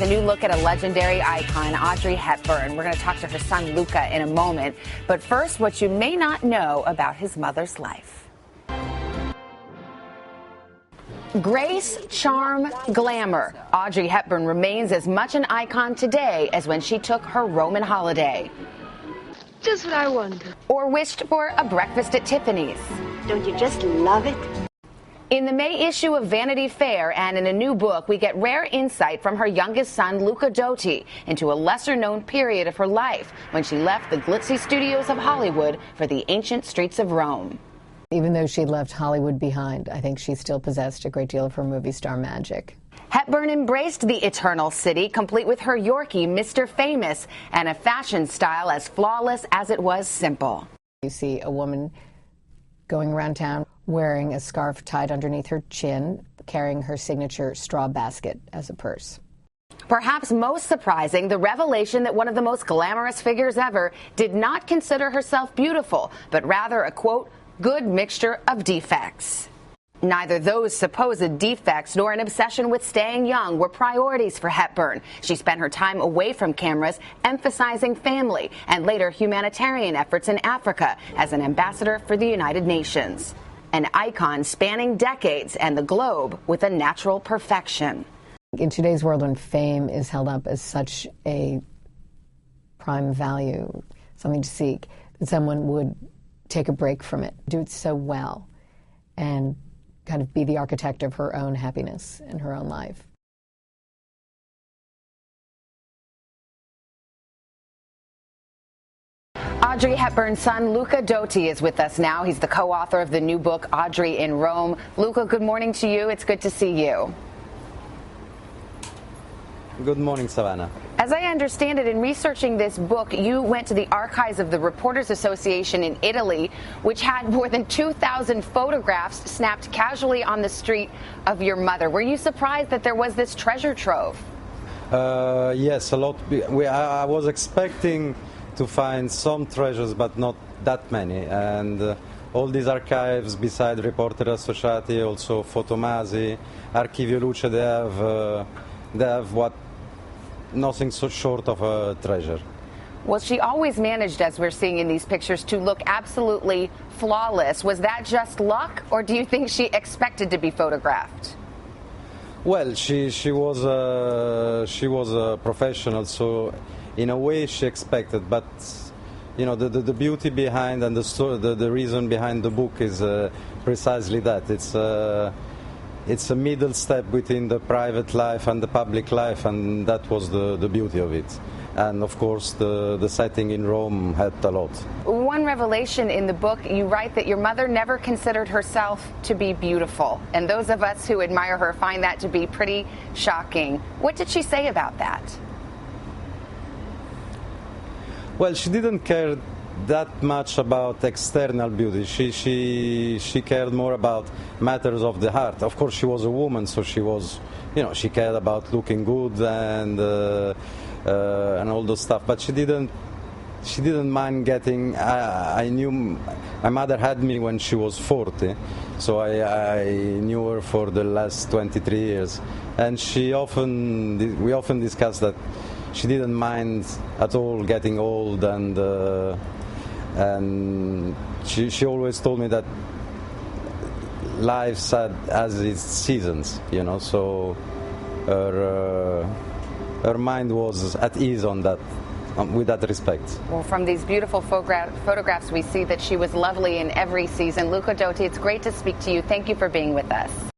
a new look at a legendary icon, Audrey Hepburn. We're going to talk to her son, Luca, in a moment. But first, what you may not know about his mother's life. Grace, charm, glamour. Audrey Hepburn remains as much an icon today as when she took her Roman holiday. Just what I wanted. Or wished for a breakfast at Tiffany's. Don't you just love it? In the May issue of Vanity Fair and in a new book, we get rare insight from her youngest son, Luca Dotti, into a lesser-known period of her life when she left the glitzy studios of Hollywood for the ancient streets of Rome. Even though she left Hollywood behind, I think she still possessed a great deal of her movie star magic. Hepburn embraced the Eternal City, complete with her Yorkie, Mr. Famous, and a fashion style as flawless as it was simple. You see a woman going around town wearing a scarf tied underneath her chin, carrying her signature straw basket as a purse. Perhaps most surprising, the revelation that one of the most glamorous figures ever did not consider herself beautiful, but rather a, quote, good mixture of defects. Neither those supposed defects nor an obsession with staying young were priorities for Hepburn. She spent her time away from cameras, emphasizing family and later humanitarian efforts in Africa as an ambassador for the United Nations. An icon spanning decades and the globe with a natural perfection. In today's world, when fame is held up as such a prime value, something to seek, that someone would take a break from it, do it so well, and kind of be the architect of her own happiness and her own life. Audrey Hepburn's son, Luca Dotti, is with us now. He's the co-author of the new book, Audrey in Rome. Luca, good morning to you. It's good to see you. Good morning, Savannah. As I understand it, in researching this book, you went to the archives of the Reporters Association in Italy, which had more than 2,000 photographs snapped casually on the street of your mother. Were you surprised that there was this treasure trove? Yes, a lot. I was expecting to find some treasures, but not that many. And all these archives, beside Reporters Associati, also Fotomasi, Archivio Luce, they have what nothing so short of a treasure. Well, she always managed, as we're seeing in these pictures, to look absolutely flawless. Was that just luck, or do you think she expected to be photographed? Well, she was a professional, so in a way she expected. But you know, the beauty behind and the reason behind the book is precisely that. It's a middle step between the private life and the public life, and that was the beauty of it. And of course, the setting in Rome helped a lot. One revelation in the book, you write that your mother never considered herself to be beautiful. And those of us who admire her find that to be pretty shocking. What did she say about that? Well, she didn't care that much about external beauty. She cared more about matters of the heart. Of course, she was a woman, so she was, she cared about looking good and all those stuff. But she didn't mind getting. I knew my mother had me when she was 40, so I knew her for the last 23 years, and we often discussed that she didn't mind at all getting old, and she always told me that life has its seasons, so her mind was at ease on that, with that respect. Well, from these beautiful photographs, we see that she was lovely in every season. Luca Dotti, it's great to speak to you. Thank you for being with us.